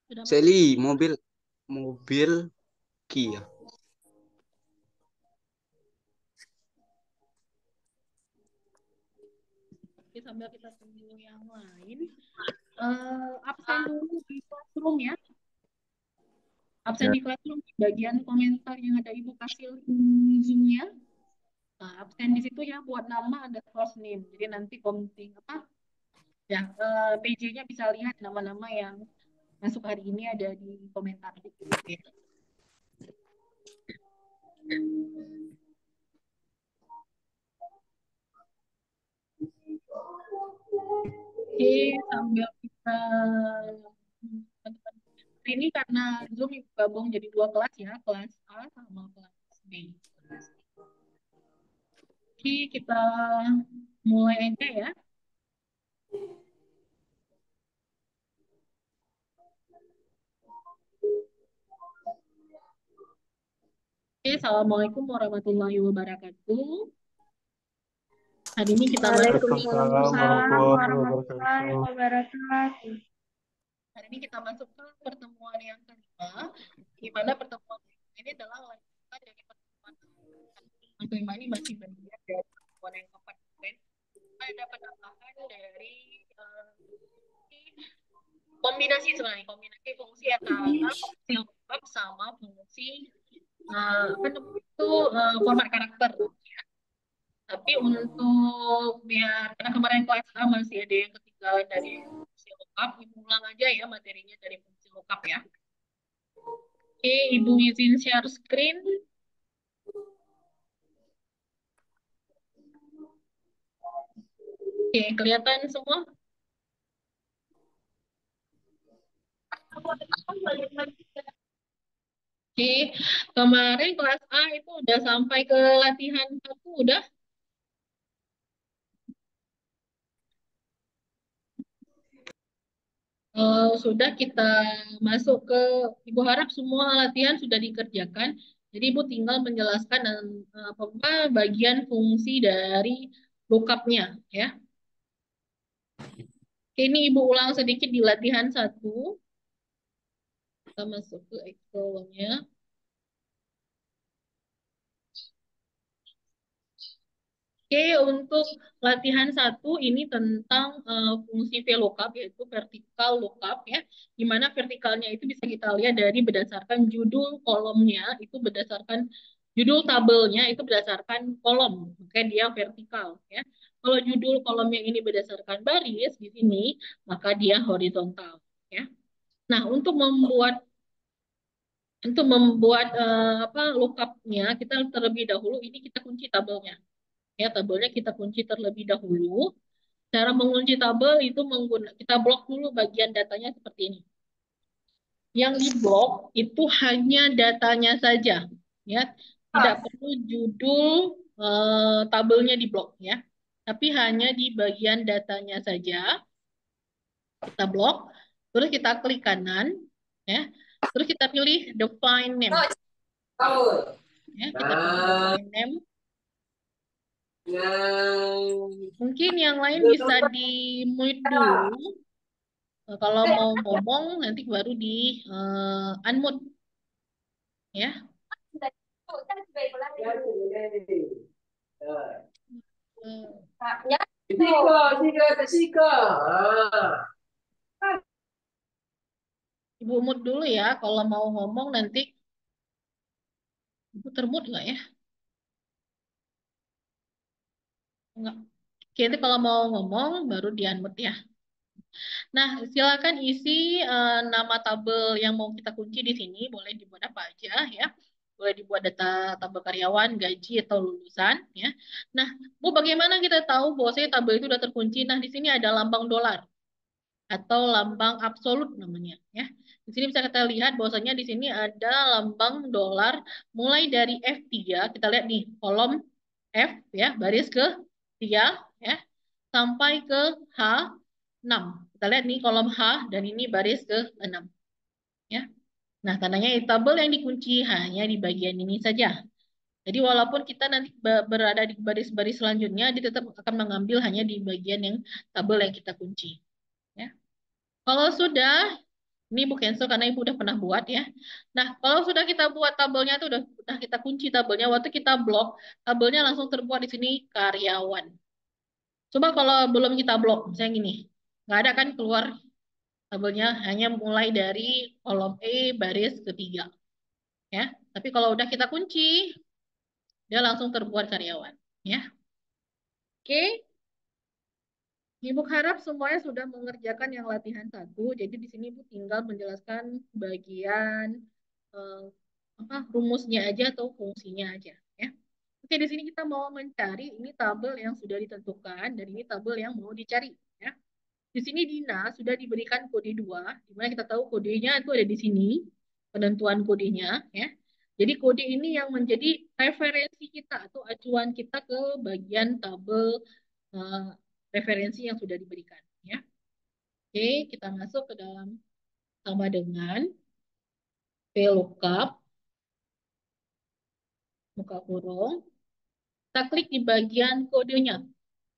Sudah masuk? Sally, mobil Kia. Oke, sambil kita tunggu yang lain. Absen dulu di classroom ya. Absen Ya. di classroom di bagian komentar yang ada Ibu kasih Zoom-nya. Nah, absen di situ ya buat nama ada first name. Jadi nanti komting apa? Ya, PJ-nya bisa lihat nama-nama yang masuk hari ini ada di komentar. Ya. Oke, sambil kita ini karena Zoom gabung jadi dua kelas ya, kelas A sama kelas B. Oke, kita mulai aja ya. Oke, Assalamualaikum warahmatullahi wabarakatuh. Hari ini kita masuk ke Waalaikumsalam warahmatullahi wabarakatuh. hari ini kita masuk ke pertemuan yang kelima, di mana pertemuan ini adalah lanjutan dari pertemuan yang kelima ini masih bagian dari pertemuan yang keempat kemarin. Ada penambahan dari kombinasi sebenarnya kombinasi fungsi antara fungsi lookup sama fungsi apa namanya itu format karakter. Tapi untuk biar karena kemarin kelas A masih ada yang ketinggalan dari fungsi lookup, Ibu ulang aja ya materinya dari fungsi lookup ya. Oke, Ibu izin share screen. Oke, kelihatan semua? Oke, kemarin kelas A itu udah sampai ke latihan 1, udah? Sudah kita masuk ke, Ibu harap semua latihan sudah dikerjakan. Jadi Ibu tinggal menjelaskan apa bagian fungsi dari lookup-nya ya. Ini Ibu ulang sedikit di latihan 1. Kita masuk ke Excel-nya. Oke, untuk latihan 1 ini tentang fungsi VLOOKUP, yaitu vertical lookup ya. Di mana vertikalnya itu bisa kita lihat dari berdasarkan judul kolomnya, itu berdasarkan judul tabelnya itu berdasarkan kolom, maka dia vertikal ya. Kalau judul kolomnya ini berdasarkan baris di sini, maka dia horizontal ya. Nah, untuk membuat apa lookupnya kita terlebih dahulu ini kita kunci tabelnya. Ya, tabelnya kita kunci terlebih dahulu. Cara mengunci tabel itu kita blok dulu bagian datanya seperti ini. Yang diblok itu hanya datanya saja, ya. Tidak perlu judul tabelnya diblok ya. Tapi hanya di bagian datanya saja kita blok. Terus kita klik kanan, ya. Terus kita pilih define name. Ya, kita pilih define name. Mungkin yang lain bisa di-mute dulu. Kalau mau ngomong nanti baru di unmute ya. Ibu mute dulu ya. Kalau mau ngomong nanti Ibu termute nggak ya? Enggak. Oke, nanti kalau mau ngomong baru di unmute ya. Nah, silakan isi nama tabel yang mau kita kunci di sini. Boleh dibuat apa aja ya. Boleh dibuat data tabel karyawan, gaji, atau lulusan ya. Nah, Bu, bagaimana kita tahu bahwa tabel itu sudah terkunci? Nah, di sini ada lambang dolar atau lambang absolut namanya ya. Di sini bisa kita lihat bahwasanya di sini ada lambang dolar mulai dari F3, kita lihat nih kolom F ya, baris ke 3 ya, sampai ke H6. Kita lihat nih kolom H dan ini baris ke 6 ya. Nah, tandanya tabel yang dikunci hanya di bagian ini saja. Jadi walaupun kita nanti berada di baris-baris selanjutnya, dia tetap akan mengambil hanya di bagian yang tabel yang kita kunci. Ya. Kalau sudah, ini Bu cancel karena Ibu udah pernah buat ya. Nah, kalau sudah kita buat tabelnya itu udah kita kunci tabelnya, waktu kita blok, tabelnya langsung terbuat di sini karyawan. Coba kalau belum kita blok, misalnya gini, nggak ada kan keluar tabelnya, hanya mulai dari kolom E baris ketiga. Ya, tapi kalau udah kita kunci, dia langsung terbuat karyawan. Ya, oke. Ibu harap semuanya sudah mengerjakan yang latihan satu. Jadi di sini Ibu tinggal menjelaskan bagian eh, rumusnya aja atau fungsinya aja. Ya. Oke, di sini kita mau mencari ini tabel yang sudah ditentukan dan ini tabel yang mau dicari. Ya. Di sini Dina sudah diberikan kode 2, di mana kita tahu kodenya itu ada di sini, penentuan kodenya. Ya. Jadi kode ini yang menjadi referensi kita atau acuan kita ke bagian tabel eh, referensi yang sudah diberikan. Ya. Oke, kita masuk ke dalam sama dengan VLOOKUP, buka kurung. Kita klik di bagian kodenya.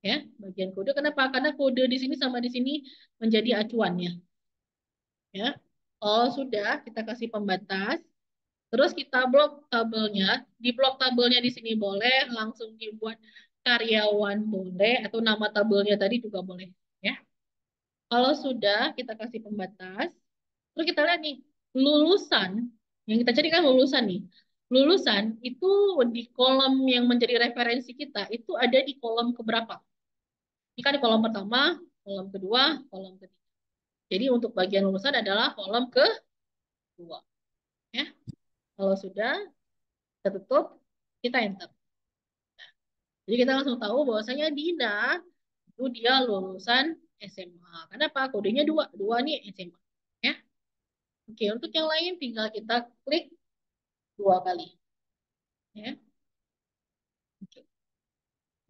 Ya, bagian kode. Kenapa? Karena kode di sini sama di sini menjadi acuannya. Ya. Oh, sudah, kita kasih pembatas. Terus kita blok tabelnya. Di blok tabelnya di sini boleh, langsung dibuat karyawan boleh, atau nama tabelnya tadi juga boleh. Ya. Kalau sudah, kita kasih pembatas. Terus kita lihat nih, lulusan, yang kita cari kan lulusan nih. Lulusan itu di kolom yang menjadi referensi kita, itu ada di kolom keberapa? Ini kan di kolom pertama, kolom kedua, kolom ketiga. Jadi untuk bagian lulusan adalah kolom kedua. Ya. Kalau sudah, kita tutup, kita enter. Jadi kita langsung tahu bahwasanya Dina itu dia lulusan SMA. Kenapa? Kodenya 2. 2 nih SMA. Ya. Oke, untuk yang lain tinggal kita klik 2 kali. Ya. Oke.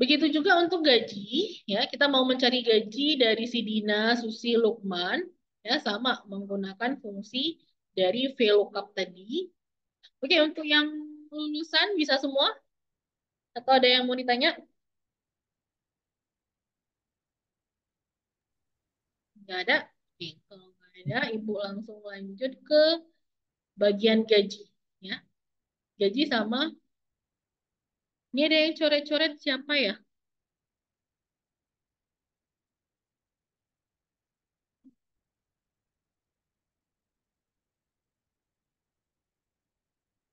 Begitu juga untuk gaji, ya kita mau mencari gaji dari si Dina, Susi, Lukman, ya sama menggunakan fungsi dari VLOOKUP tadi. Oke, untuk yang lulusan bisa semua? Atau ada yang mau ditanya? Nggak ada? Oke, kalau nggak ada, Ibu langsung lanjut ke bagian gaji. Ya, gaji sama. Ini ada yang coret-coret siapa ya?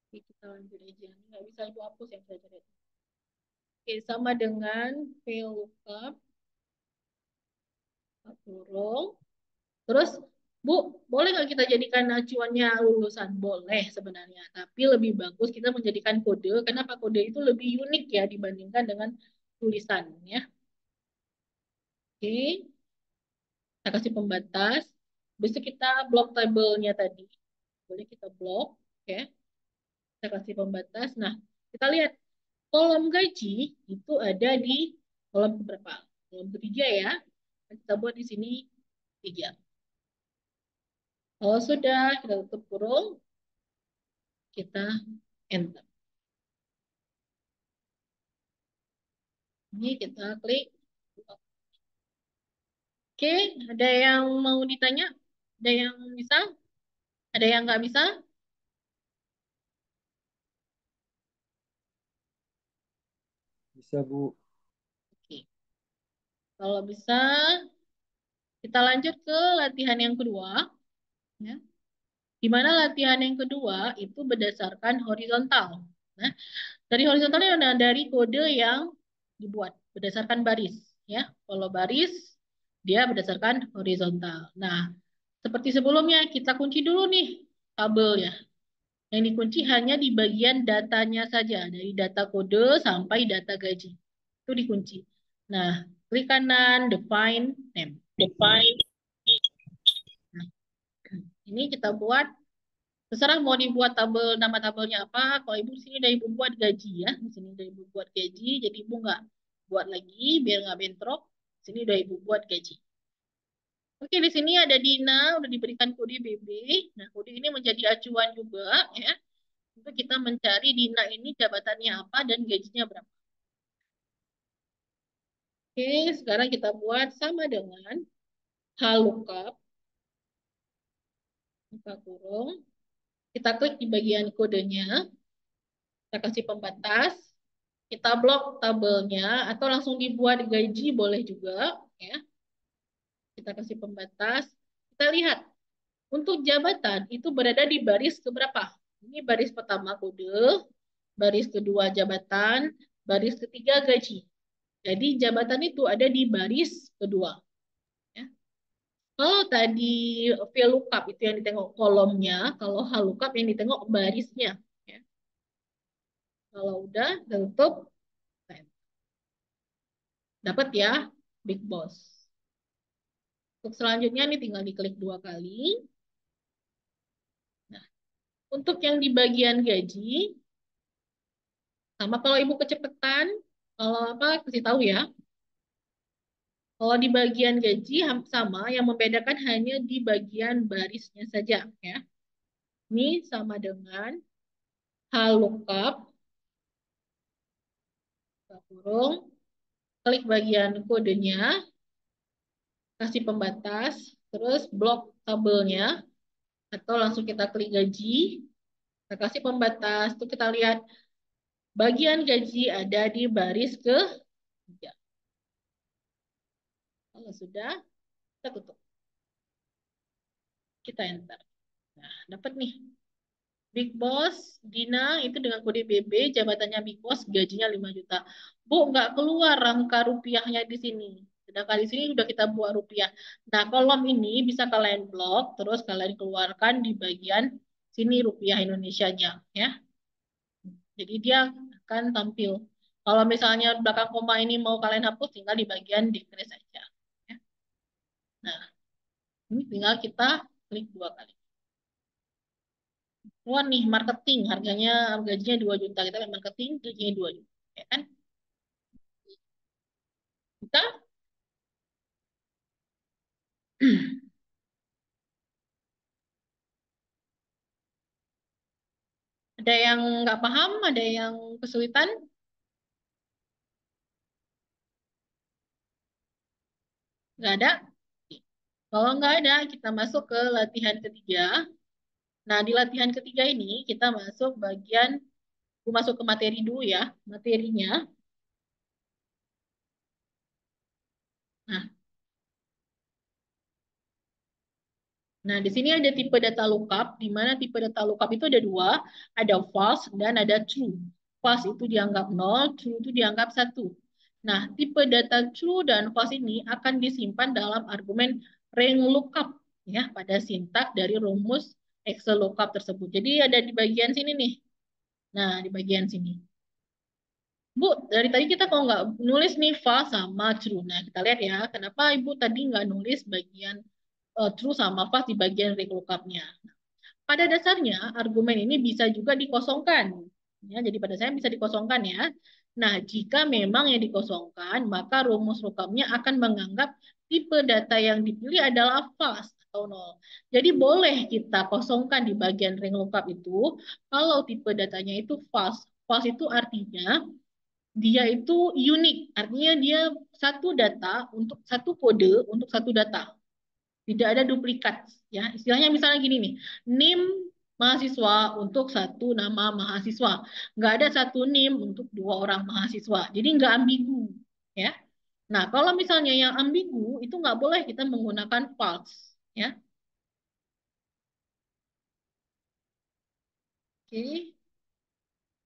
Oke, kita lanjut aja. Ini nggak bisa Ibu hapus yang saya coret. Oke, sama dengan VLOOKUP, kurung. Terus, Bu, boleh nggak kita jadikan acuannya lulusan? Boleh sebenarnya, tapi lebih bagus kita menjadikan kode. Kenapa kode itu lebih unik ya dibandingkan dengan tulisan ya? Oke, kita kasih pembatas. Besok kita blok tabelnya tadi. Boleh kita blok, ya. Kita kasih pembatas. Nah, kita lihat kolom gaji itu ada di kolom berapa? Kolom ketiga ya. Kita buat di sini 3. Kalau sudah, kita tutup kurung, kita enter. Ini kita klik. Oke, ada yang mau ditanya? Ada yang bisa? Ada yang nggak bisa? Bisa, Bu. Oke, kalau bisa, kita lanjut ke latihan yang kedua. Ya. Di mana latihan yang kedua itu berdasarkan horizontal. Nah, dari horizontalnya ada dari kode yang dibuat berdasarkan baris. Ya, kalau baris dia berdasarkan horizontal. Nah, seperti sebelumnya kita kunci dulu nih tabelnya. Yang dikunci hanya di bagian datanya saja, dari data kode sampai data gaji. Itu dikunci. Nah, klik kanan, define name. Define. Nah, ini kita buat, terserah mau dibuat tabel, nama tabelnya apa. Kalau Ibu di sini udah Ibu buat gaji ya. Di sini udah Ibu buat gaji, jadi Ibu nggak buat lagi biar nggak bentrok. Di sini udah Ibu buat gaji. Oke, di sini ada Dina, udah diberikan kode BB. Nah, kode ini menjadi acuan juga ya. untuk kita mencari Dina ini jabatannya apa dan gajinya berapa. Oke, sekarang kita buat sama dengan HLOOKUP, buka kurung. Kita klik di bagian kodenya, kita kasih pembatas, kita blok tabelnya, atau langsung dibuat gaji boleh juga, ya. Kita kasih pembatas, kita lihat untuk jabatan itu berada di baris keberapa? Ini baris pertama kode, baris kedua jabatan, baris ketiga gaji. Jadi jabatan itu ada di baris kedua. Ya. Kalau tadi VLOOKUP itu yang ditengok kolomnya, kalau HLOOKUP yang ditengok barisnya. Ya. Kalau udah tutup, dapat ya Big Boss. Untuk selanjutnya ini tinggal diklik 2 kali. Nah, untuk yang di bagian gaji, sama kalau ibu kecepatan, kalau apa kasih tahu ya. Kalau di bagian gaji sama, yang membedakan hanya di bagian barisnya saja ya. Ini sama dengan HLOOKUP, kurung, klik bagian kodenya, kasih pembatas, terus blok tabelnya, atau langsung kita klik gaji, kita kasih pembatas, tuh kita lihat bagian gaji ada di baris ke-3. Kalau sudah, kita tutup. Kita enter. Nah, dapat nih. Big Boss, Dina itu dengan kode BB, jabatannya Big Boss, gajinya 5 juta. Bu, nggak keluar angka rupiahnya di sini. Sedangkan di sini sudah kita buat rupiah. Nah, kolom ini bisa kalian blok, terus kalian keluarkan di bagian sini rupiah Indonesianya. Ya. Jadi dia akan tampil. Kalau misalnya belakang koma ini mau kalian hapus, tinggal di bagian decrease saja. Ya. Nah, ini tinggal kita klik 2 kali. Wah nih marketing harganya gajinya 2 juta, kita marketing gajinya 2 juta, ya kan? Kita ada yang nggak paham, ada yang kesulitan, nggak ada. Kalau nggak ada, kita masuk ke latihan ketiga. Nah di latihan ketiga ini kita masuk bagian, masuk ke materi dulu ya, materinya. Nah, Nah, di sini ada tipe data lookup, di mana tipe data lookup itu ada 2, ada false dan ada true. False itu dianggap 0, true itu dianggap 1. Nah, tipe data true dan false ini akan disimpan dalam argumen range lookup ya pada sintak dari rumus Excel lookup tersebut. Jadi ada di bagian sini nih. Nah, di bagian sini. Bu, dari tadi kita kok nggak nulis nih false sama true. Nah, kita lihat ya, kenapa Ibu tadi nggak nulis bagian true sama false di bagian range lookup-nya. Pada dasarnya, argumen ini bisa juga dikosongkan. Ya, jadi pada dasarnya bisa dikosongkan ya. Nah, jika memang yang dikosongkan, maka rumus lookupnya akan menganggap tipe data yang dipilih adalah false atau nol. Jadi boleh kita kosongkan di bagian ring lookup itu kalau tipe datanya itu false. False itu artinya dia itu unik, artinya dia satu data untuk satu kode untuk satu data. Tidak ada duplikat ya. Istilahnya misalnya gini nih, NIM mahasiswa untuk satu nama mahasiswa. Nggak ada satu NIM untuk 2 orang mahasiswa. Jadi nggak ambigu ya. Nah, kalau misalnya yang ambigu itu nggak boleh kita menggunakan false ya. Oke.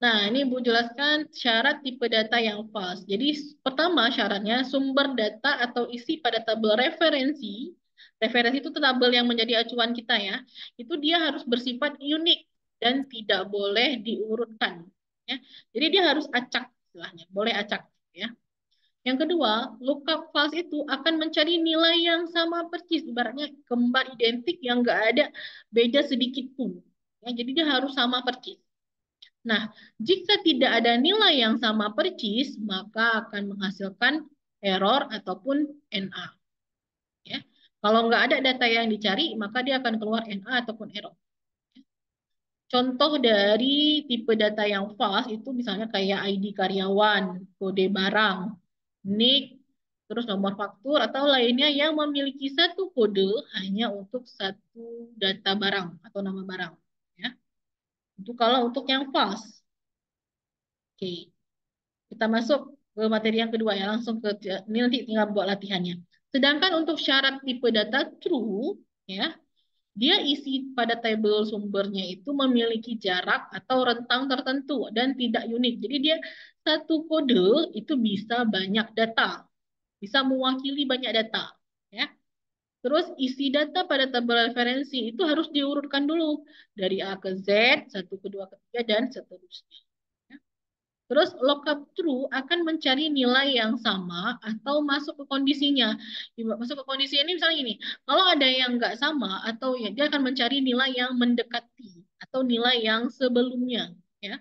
Nah, ini Bu jelaskan syarat tipe data yang false. Jadi pertama syaratnya sumber data atau isi pada tabel referensi. Referensi itu tabel yang menjadi acuan kita ya. Itu dia harus bersifat unik dan tidak boleh diurutkan. Ya. Jadi dia harus acak istilahnya, boleh acak ya. Yang kedua, lookup false itu akan mencari nilai yang sama persis, ibaratnya kembar identik yang nggak ada beda sedikit pun. Ya, jadi dia harus sama persis. Nah, jika tidak ada nilai yang sama persis, maka akan menghasilkan error ataupun NA. Ya. Kalau nggak ada data yang dicari, maka dia akan keluar NA ataupun error. Contoh dari tipe data yang false itu misalnya kayak ID karyawan, kode barang, NIK, terus nomor faktur atau lainnya yang memiliki satu kode hanya untuk satu data barang atau nama barang. Ya, itu kalau untuk yang false. Oke, kita masuk ke materi yang kedua ya, langsung ke ini nanti tinggal buat latihannya. Sedangkan untuk syarat tipe data true, ya, dia isi pada tabel sumbernya itu memiliki jarak atau rentang tertentu dan tidak unik. Jadi dia satu kode itu bisa banyak data, bisa mewakili banyak data, ya. Terus isi data pada tabel referensi itu harus diurutkan dulu dari A ke Z, satu kedua ketiga dan seterusnya. Ya. Terus lookup true akan mencari nilai yang sama atau masuk ke kondisinya. Masuk ke kondisi ini misalnya ini, kalau ada yang nggak sama atau ya dia akan mencari nilai yang mendekati atau nilai yang sebelumnya. Ya.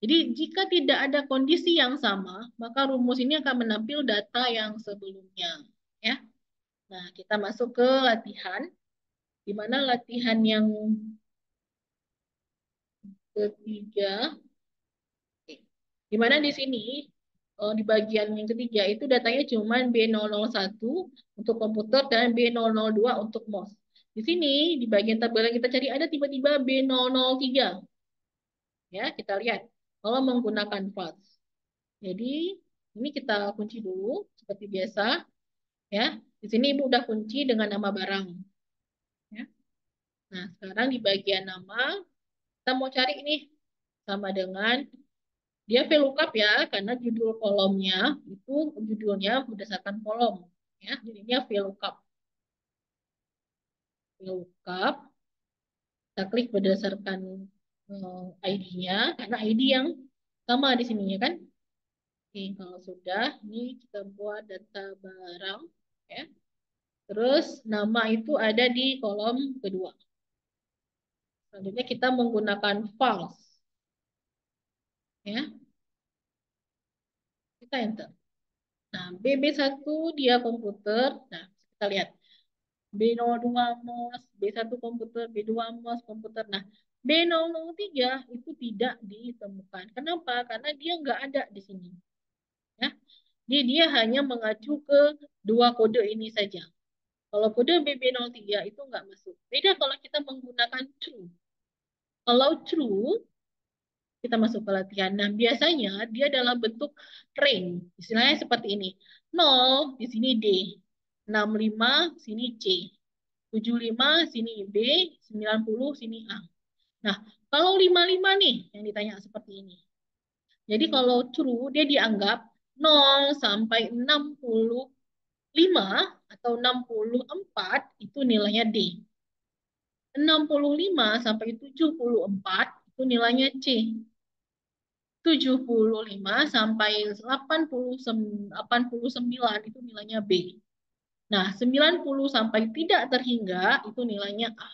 Jadi jika tidak ada kondisi yang sama, maka rumus ini akan menampil data yang sebelumnya. Ya. Nah, kita masuk ke latihan, di mana latihan yang ketiga. Di mana di sini di bagian yang ketiga itu datanya cuma B001 untuk komputer dan B002 untuk mouse. Di sini di bagian tabel yang kita cari ada tiba-tiba B003. Ya, kita lihat kalau menggunakan fals. Jadi ini kita kunci dulu seperti biasa ya. Di sini Ibu udah kunci dengan nama barang ya. Nah, sekarang di bagian nama kita mau cari ini sama dengan dia VLOOKUP ya, karena judul kolomnya itu judulnya berdasarkan kolom. Ya, jadinya VLOOKUP. VLOOKUP, kita klik berdasarkan ID-nya, karena ID yang sama di sini ya kan. Oke, kalau sudah, ini kita buat data barang. Ya. Terus nama itu ada di kolom kedua. Selanjutnya kita menggunakan false. Ya, kita enter. Nah, BB1 dia komputer. Nah, kita lihat. B02 MOS, B1 komputer, B2 MOS komputer. Nah, B003 itu tidak ditemukan. Kenapa? Karena dia nggak ada di sini. Ya. Jadi dia hanya mengacu ke dua kode ini saja. Kalau kode BB03 itu nggak masuk. Beda kalau kita menggunakan true. Kalau true, kita masuk ke latihan. Nah, biasanya dia dalam bentuk range. Istilahnya seperti ini. 0, di sini D. 65, sini C. 75 sini B, 90 sini A. Nah, kalau 55 nih yang ditanya seperti ini. Jadi kalau true dia dianggap 0 sampai 65 atau 64 itu nilainya D. 65 sampai 74 itu nilainya C. 75 sampai 89 itu nilainya B. Nah, 90 sampai tidak terhingga itu nilainya A.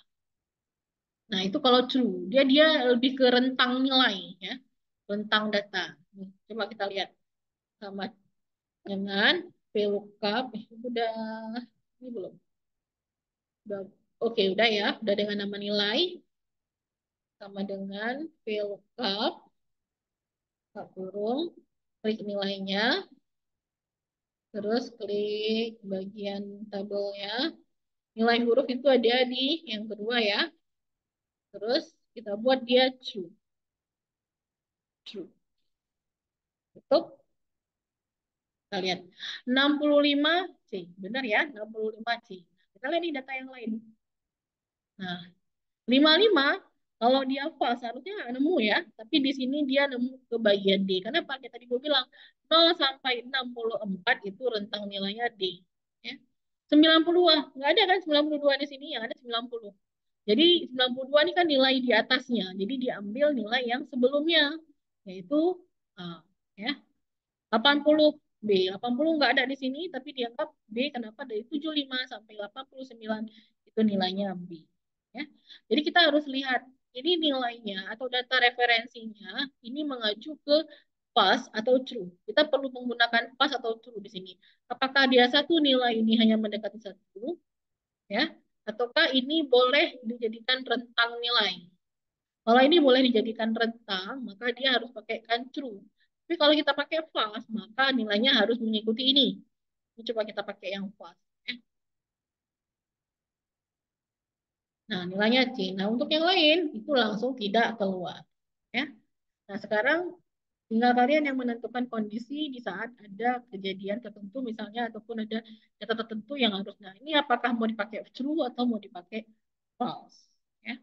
Nah, itu kalau true. Dia dia lebih ke rentang nilai ya. Rentang data. Coba kita lihat sama dengan VLOOKUP. Udah ini belum? Udah. Oke, udah ya. Udah dengan nama nilai sama dengan VLOOKUP. Kita kurung, klik nilainya, terus klik bagian tabelnya. Nilai huruf itu ada di yang kedua ya. Terus kita buat dia true. True. Tutup. Kita lihat 65 C, benar ya, 65 C. Kita lihat di data yang lain. Nah, 55 kalau dia false harusnya nggak nemu ya, tapi di sini dia nemu ke bagian D. Karena pakai tadi gue bilang 0 sampai 64 itu rentang nilainya D. Ya. 92, nggak ada kan 92 di sini, yang ada 90. Jadi 92 ini kan nilai di atasnya, jadi diambil nilai yang sebelumnya, yaitu A. Ya. 80 B. 80 nggak ada di sini, tapi dianggap B. Kenapa? Dari 75 sampai 89 itu nilainya B. Ya. Jadi kita harus lihat ini nilainya atau data referensinya ini mengacu ke pas atau true. Kita perlu menggunakan pas atau true di sini. Apakah dia satu nilai ini hanya mendekati satu, ya? Ataukah ini boleh dijadikan rentang nilai? Kalau ini boleh dijadikan rentang, maka dia harus pakaikan true. Tapi kalau kita pakai false, maka nilainya harus mengikuti ini. Ini coba kita pakai yang false. Ya. Nah, nilainya C. Nah, untuk yang lain, itu langsung tidak keluar. Ya. Nah, sekarang tinggal kalian yang menentukan kondisi di saat ada kejadian tertentu, misalnya, ataupun ada data tertentu yang harus. Nah, ini apakah mau dipakai true atau mau dipakai false. Ya.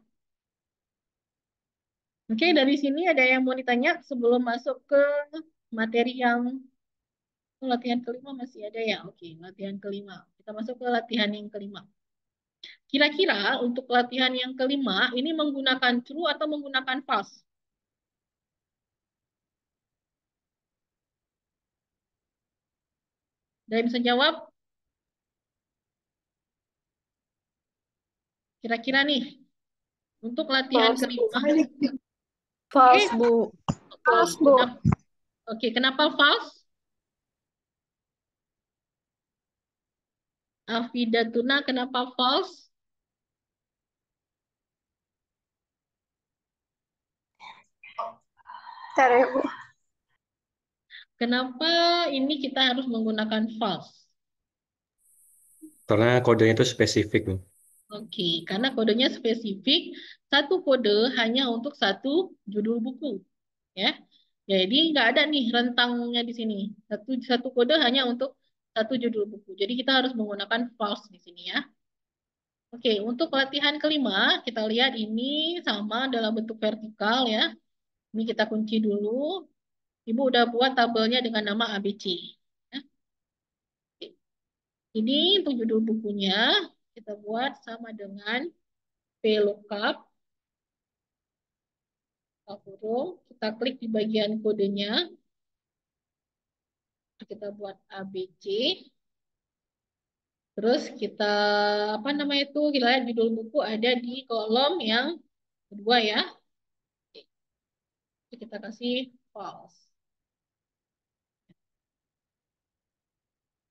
Oke, dari sini ada yang mau ditanya sebelum masuk ke materi yang latihan kelima masih ada ya? Oke, latihan kelima. Kita masuk ke latihan yang kelima. Kira-kira untuk latihan yang kelima ini menggunakan true atau menggunakan false? Ada yang bisa jawab? Kira-kira nih, untuk latihan False, Bu. kelima. Oke, False, Bu. oke, False, Bu. kenapa, oke, kenapa false? Afidatuna, kenapa false? Bentar ya, Bu. Kenapa ini kita harus menggunakan false? Karena kodenya itu spesifik, Bu. Oke, karena kodenya spesifik, satu kode hanya untuk satu judul buku, ya. Jadi nggak ada nih rentangnya di sini. Satu satu kode hanya untuk satu judul buku. Jadi kita harus menggunakan false di sini ya. Oke, untuk latihan kelima kita lihat ini sama dalam bentuk vertikal ya. Ini kita kunci dulu. Ibu udah buat tabelnya dengan nama ABC. Ya. Oke. Ini untuk judul bukunya kita buat sama dengan VLOOKUP. Kurung, kita klik di bagian kodenya, kita buat ABC, terus kita apa namanya itu, kita lihat judul buku ada di kolom yang kedua ya, kita kasih false.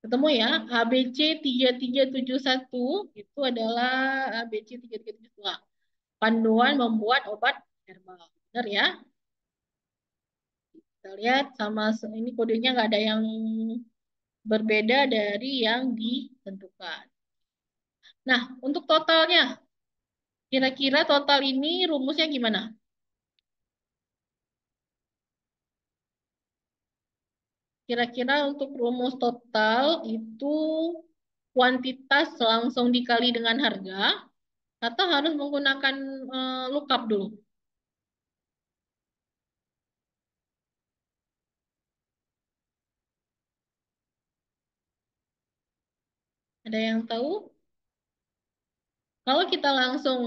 Ketemu ya, ABC 3371 itu adalah ABC 3371. Panduan membuat obat herbal. Benar ya? Kita lihat sama ini kodenya nggak ada yang berbeda dari yang ditentukan. Nah, untuk totalnya, kira-kira total ini rumusnya gimana? Kira-kira untuk rumus total itu kuantitas langsung dikali dengan harga atau harus menggunakan lookup dulu? Ada yang tahu? Kalau kita langsung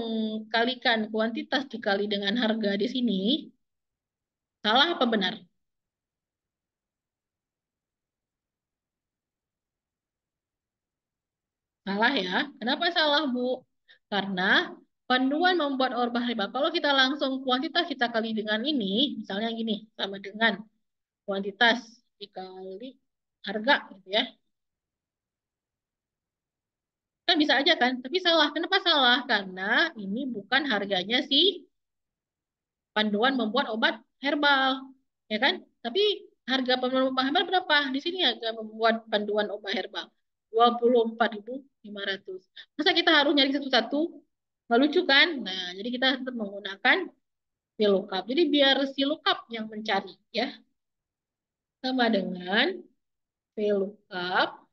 kalikan kuantitas dikali dengan harga di sini, salah apa benar? Salah ya. Kenapa salah, Bu? Karena panduan membuat obat herbal, kalau kita langsung kuantitas kita kali dengan ini, misalnya gini, sama dengan kuantitas dikali harga gitu ya. Kan bisa aja kan? Tapi salah. Kenapa salah? Karena ini bukan harganya si panduan membuat obat herbal. Ya kan? Tapi harga panduan obat herbal berapa? Di sini harga membuat panduan obat herbal. 24.500. Masa kita harus nyari satu-satu? Nggak lucu kan? Nah, jadi kita tetap menggunakan VLOOKUP. Jadi biar si lookup yang mencari ya. Sama dengan VLOOKUP